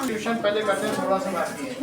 Tuition पहले करते हैं, थोड़ा सा बाकी है।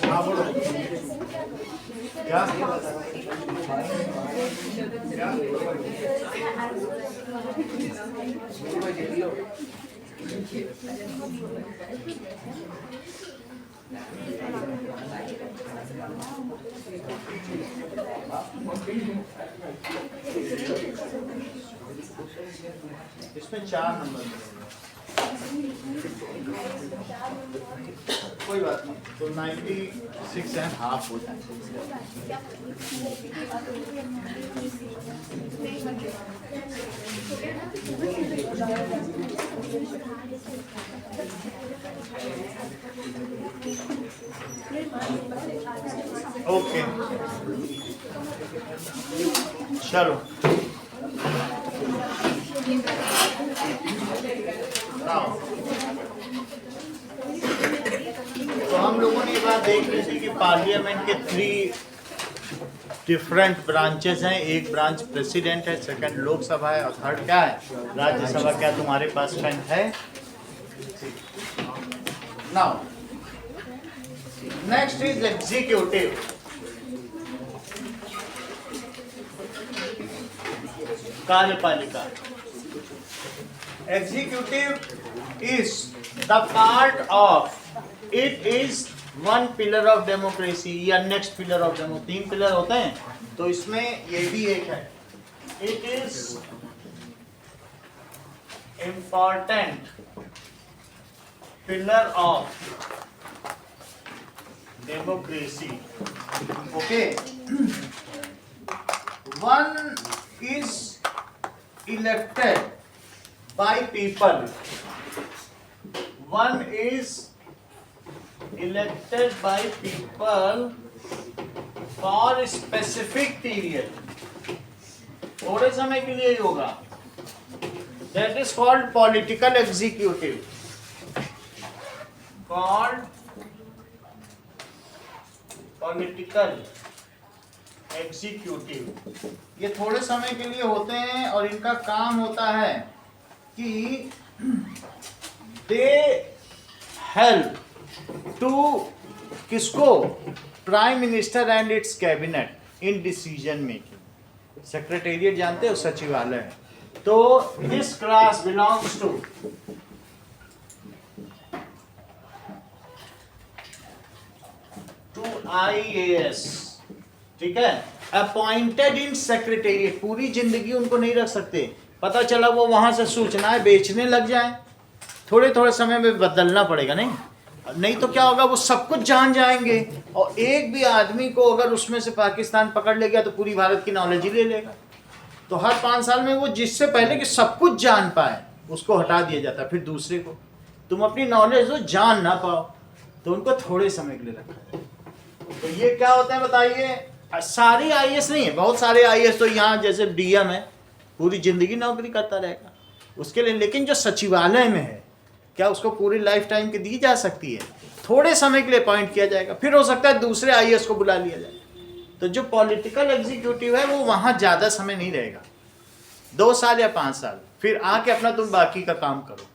हाँ बोलो क्या इसमें 4 नंबर कोई बात नहीं, तो 96.5 हो जाए। ओके चलो तो हम लोगों ने ये बात देख ली थी कि पार्लियामेंट के 3 डिफरेंट ब्रांचेस हैं। एक ब्रांच प्रेसिडेंट है, सेकंड लोकसभा है और थर्ड क्या है, राज्यसभा। क्या तुम्हारे पास पेन है? Now next is executive. कार्यपालिका। Executive is the part of, it is one pillar of democracy या next pillar of democracy. 3 pillar होते हैं, तो इसमें ये भी एक है। It is important pillar of democracy. Okay, one is elected by people, one is elected by people for a specific period, थोड़े समय के लिए ही होगा। That is called political executive, called political executive। ये थोड़े समय के लिए होते हैं और इनका काम होता है कि दे हेल्प टू किसको, prime minister and its cabinet in decision making. Secretariat जानते हो, सचिवालय है। तो this class belongs to IAS, ठीक है। अपॉइंटेड इन सेक्रेटेरिएट, पूरी जिंदगी उनको नहीं रख सकते। पता चला वो वहां से सूचनाएं बेचने लग जाए, थोड़े थोड़े समय में बदलना पड़ेगा। नहीं तो क्या होगा, वो सब कुछ जान जाएंगे और एक भी आदमी को अगर उसमें से पाकिस्तान पकड़ ले गया तो पूरी भारत की नॉलेज ही ले लेगा। तो हर 5 साल में वो जिससे पहले कि सब कुछ जान पाए उसको हटा दिया जाता है। फिर दूसरे को तुम अपनी नॉलेज जो जान ना पाओ, तो उनको थोड़े समय के लिए रखा है। तो ये क्या होता है बताइए, सारी IAS नहीं है, बहुत सारे IAS तो यहाँ जैसे DM है, पूरी जिंदगी नौकरी करता रहेगा उसके लिए। लेकिन जो सचिवालय में है, क्या उसको पूरी लाइफ टाइम की दी जा सकती है? थोड़े समय के लिए अपॉइंट किया जाएगा, फिर हो सकता है दूसरे IAS को बुला लिया जाए। तो जो पॉलिटिकल एग्जीक्यूटिव है वो वहां ज्यादा समय नहीं रहेगा, 2 साल या 5 साल, फिर आके अपना तुम बाकी का काम करो,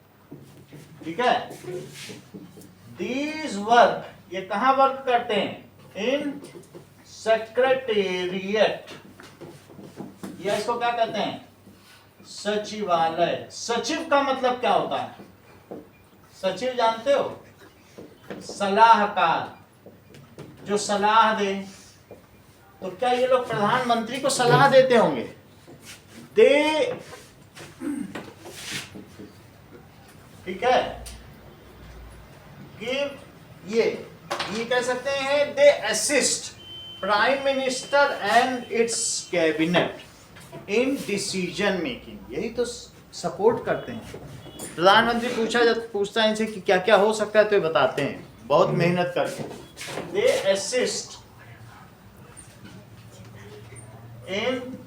ठीक है। दीज वर्क, ये कहाँ वर्क करते हैं? इन सेक्रेटेरिएट, या इसको क्या कहते हैं? सचिवालय। सचिव का मतलब क्या होता है? सचिव जानते हो? सलाहकार, जो सलाह दे। तो क्या ये लोग प्रधानमंत्री को सलाह देते होंगे? दे, ठीक है, गिव, ये कह सकते हैं they assist prime minister and its cabinet in decision making. यही तो सपोर्ट करते हैं। प्रधानमंत्री पूछता है इनसे कि क्या क्या हो सकता है, तो ये बताते हैं बहुत मेहनत करके। They assist in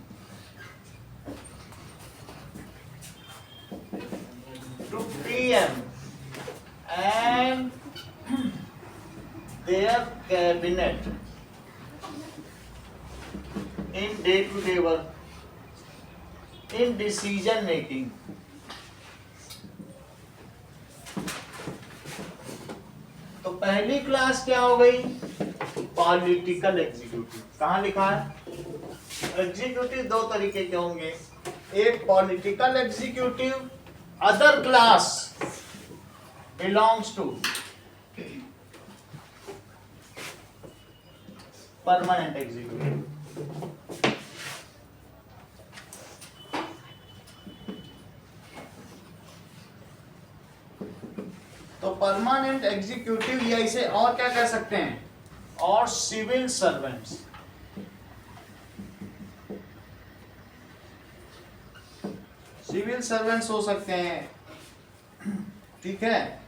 to PM and their cabinet in day-to-day work, in decision making. तो पहली क्लास क्या हो गई? Political executive. कहाँ लिखा है? एग्जीक्यूटिव दो तरीके के होंगे, एक political executive, other class belongs to permanent executive. तो परमानेंट एग्जीक्यूटिव या इसे और क्या कह सकते हैं, और सिविल सर्वेंट्स। सिविल सर्वेंट्स हो सकते हैं, ठीक है।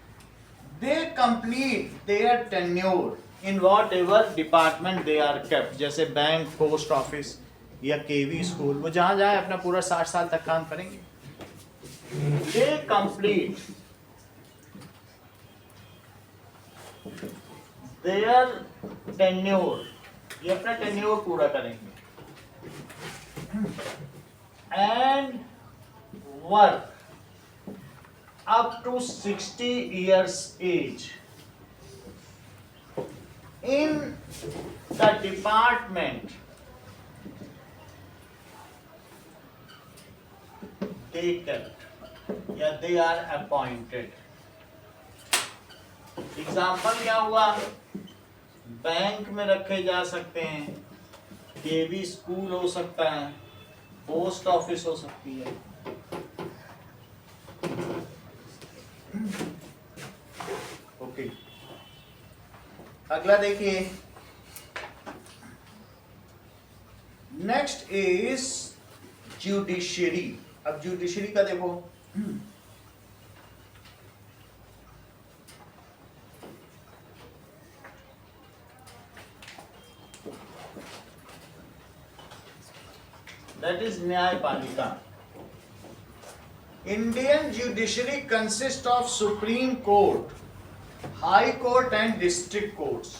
They complete their tenure in whatever department they are kept, जैसे बैंक, पोस्ट ऑफिस या केवी स्कूल, वो जहां जाए अपना पूरा 60 साल तक काम करेंगे। दे कंप्लीट देयर टेन्योर, ये अपना टेन्योर पूरा करेंगे। And work up to 60 years age in the department they kept या they are appointed। एग्जाम्पल क्या हुआ? बैंक में रखे जा सकते हैं, केवी स्कूल हो सकता है, पोस्ट ऑफिस हो सकती है। ओके, अगला देखिए, नेक्स्ट इज जुडिशरी। अब जुडिशरी का देखो, दैट इज न्यायपालिका। Indian judiciary consists of Supreme Court, High Court and District Courts.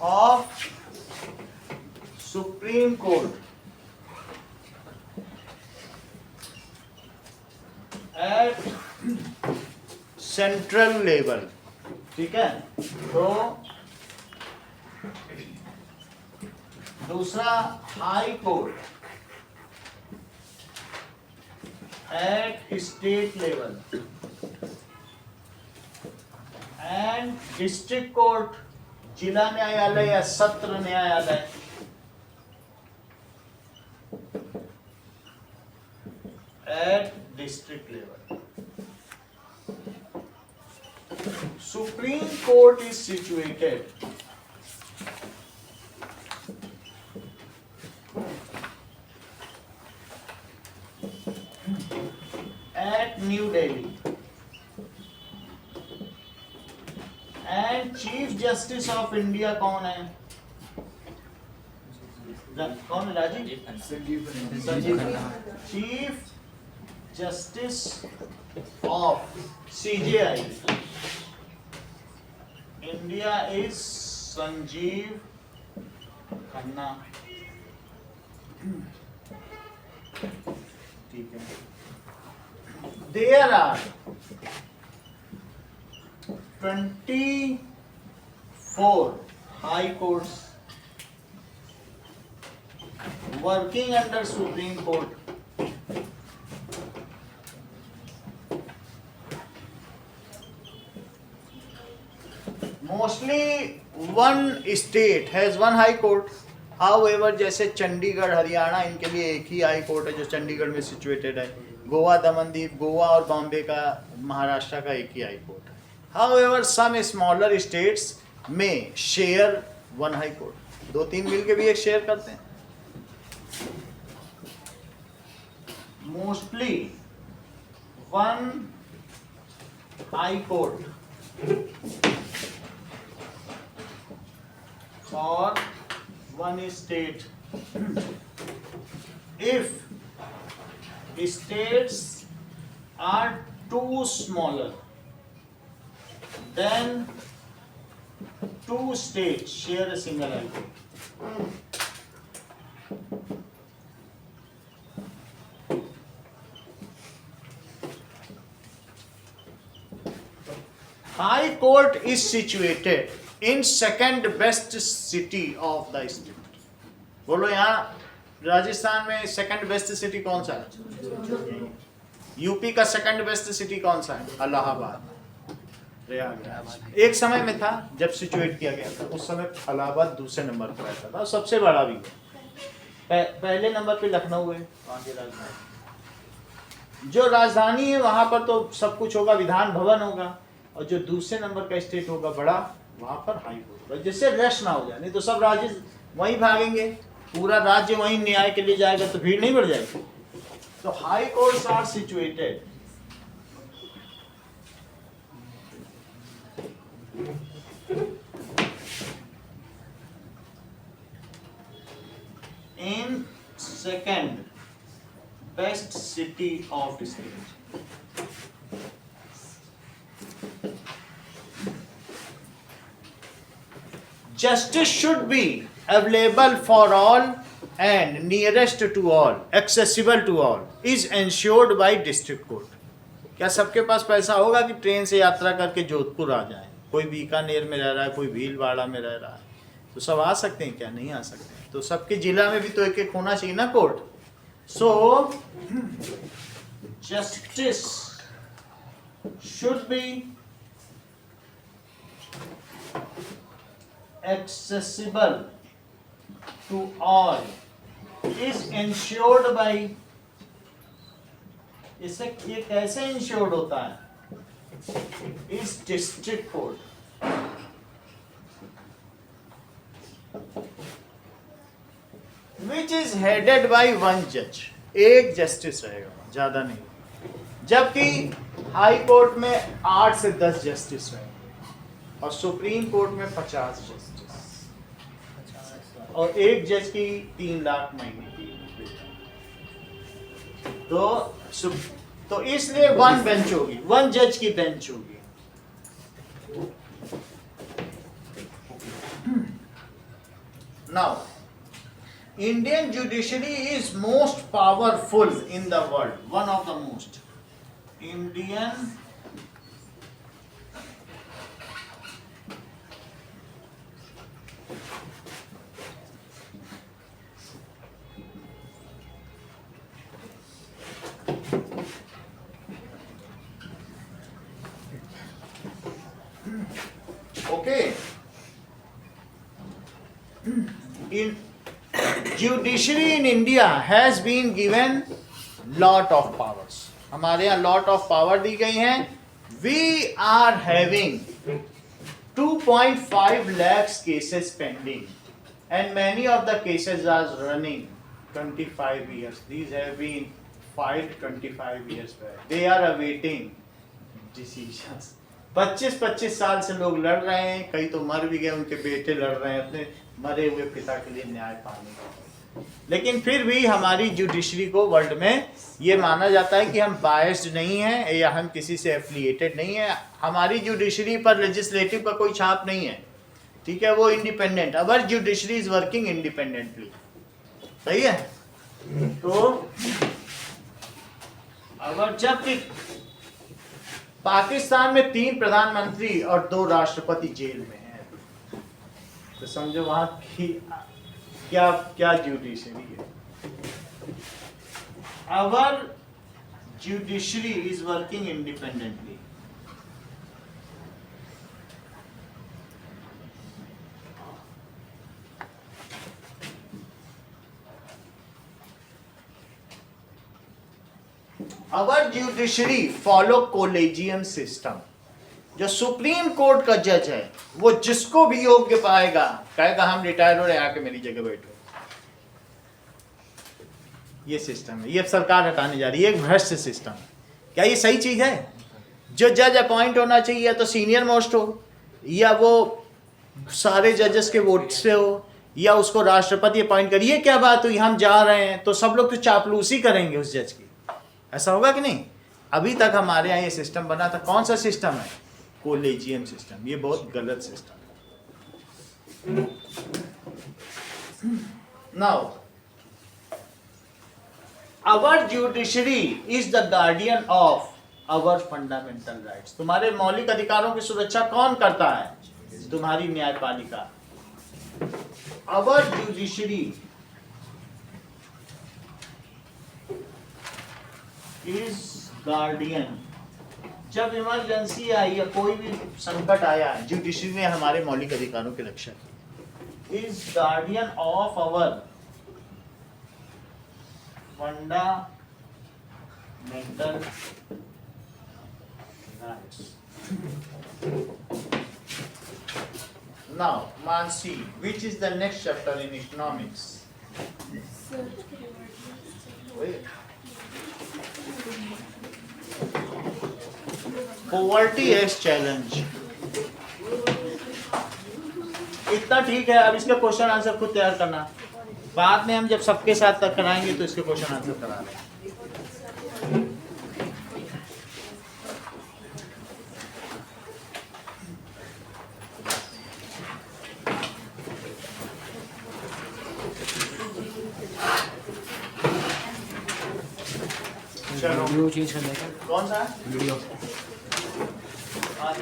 Of Supreme Court at central level, ठीक है। तो दूसरा high court at state level, and district court जिला न्यायालय या सत्र न्यायालय। At district level, supreme court is situated at New Delhi, and Chief Justice of India कौन है? कौन है Rajiv? Sanjeev. Chief Justice of CJI India is Sanjeev Khanna, ठीक है। There are 24 high courts working under Supreme Court. Mostly one state has one high court. However, जैसे चंडीगढ़, हरियाणा, इनके लिए एक ही हाई कोर्ट है जो चंडीगढ़ में सिचुएटेड है। गोवा, दमनदीप, गोवा और बॉम्बे का, महाराष्ट्र का एक ही हाई कोर्ट है। However, some smaller states में शेयर वन हाई कोर्ट, 2-3 मिलके भी एक शेयर करते हैं। मोस्टली वन हाई कोर्ट और one state, if states are too smaller, then two states share a single high court. High court is situated in second best city of the state. बोलो यहाँ राजस्थान में second best city कौन सा है? UP का second best city कौन सा है? इलाहाबाद, प्रयागराज। एक समय में था जब सिचुएट किया गया था, उस समय इलाहाबाद दूसरे नंबर पर रहता था, सबसे बड़ा भी है। पहले नंबर पे लखनऊ है, वहाँ की राजधानी। जो राजधानी है वहां पर तो सब कुछ होगा, विधान भवन होगा, और जो दूसरे नंबर का स्टेट होगा बड़ा, वहां पर हाई कोर्ट होगा, जिससे रश ना हो जाए। नहीं तो सब राज्य वहीं भागेंगे, पूरा राज्य वहीं न्याय के लिए जाएगा तो भीड़ नहीं बढ़ जाएगी। तो high courts are situated in second best city of the state. Justice should be available for all and nearest to all, accessible to all, is ensured by district court. क्या सबके पास पैसा होगा कि ट्रेन से यात्रा करके जोधपुर आ जाए? कोई बीकानेर में रह रहा है, कोई भीलवाड़ा में रह रहा है, तो सब आ सकते हैं क्या? नहीं आ सकते हैं। तो सबके जिला में भी तो एक एक होना चाहिए ना court. So justice should be accessible to all, is ensured by, इसे ये कैसे इंश्योर्ड होता है? इस district court, which is headed by one जज, एक जस्टिस रहेगा, ज्यादा नहीं। जबकि हाई कोर्ट में 8 से 10 जस्टिस रहेंगे और सुप्रीम कोर्ट में 50 जस्टिस, और एक जज की 3 लाख महीने की। तो इसलिए वन बेंच होगी, वन जज की बेंच होगी। Now Indian judiciary is most powerful in the world, one of the most. Indian Judiciary in India has been given lot of powers. हमारे यहाँ lot of power दी गई हैं। We are having 2.5 lakhs cases pending, and many of the cases are running 25 years. These have been filed 25 years back. They are awaiting decisions. 25-25 साल से लोग लड़ रहे हैं, कई तो मर भी गए, उनके बेटे लड़ रहे हैं अपने मरे हुए पिता के लिए न्याय पाने का। लेकिन फिर भी हमारी जुडिशरी को वर्ल्ड में ये माना जाता है कि हम बायस्ड नहीं हैं या हम किसी से एफिलिएटेड नहीं है। हमारी जुडिशरी पर लेजिस्लेटिव का कोई छाप नहीं है, ठीक है, वो independent. Our judiciary is working independently, सही है। तो अगर जब पाकिस्तान में 3 प्रधानमंत्री और 2 राष्ट्रपति जेल में हैं, तो समझो वहां की क्या क्या जुडिशरी है। Our judiciary is working independently. Our judiciary follow collegium system. जो सुप्रीम कोर्ट का जज है वो जिसको भी योग्य पाएगा कहेगा हम रिटायर हो रहे, आके मेरी जगह बैठो। ये सिस्टम है, ये सरकार हटाने जा रही है, एक भ्रष्ट सिस्टम। क्या ये सही चीज है? जो जज अपॉइंट होना चाहिए या तो सीनियर मोस्ट हो, या वो सारे जजेस के वोट से हो, या उसको राष्ट्रपति अपॉइंट करिए। क्या बात हुई, हम जा रहे हैं तो सब लोग तो चापलूसी करेंगे उस जज की, ऐसा होगा कि नहीं? अभी तक हमारे यहाँ ये सिस्टम बना था। कौन सा सिस्टम है? Collegium system. ये बहुत गलत सिस्टम है। Now our judiciary is the guardian of our fundamental rights. तुम्हारे मौलिक अधिकारों की सुरक्षा कौन करता है? तुम्हारी न्यायपालिका। Our judiciary is guardian. जब इमरजेंसी आई या कोई भी संकट आया, जुडिशरी ने हमारे मौलिक अधिकारों की रक्षा की। Is guardian of our fundamental rights. Now, Mansi, which is the next chapter in economics? Wait. Poverty as challenge. इतना ठीक है। अब इसके क्वेश्चन आंसर खुद तैयार करना। बाद में हम जब सबके साथ तक कराएंगे तो इसके क्वेश्चन आंसर करा लेंगे। वीडियो चेंज करने का। कौन सा वीडियो आज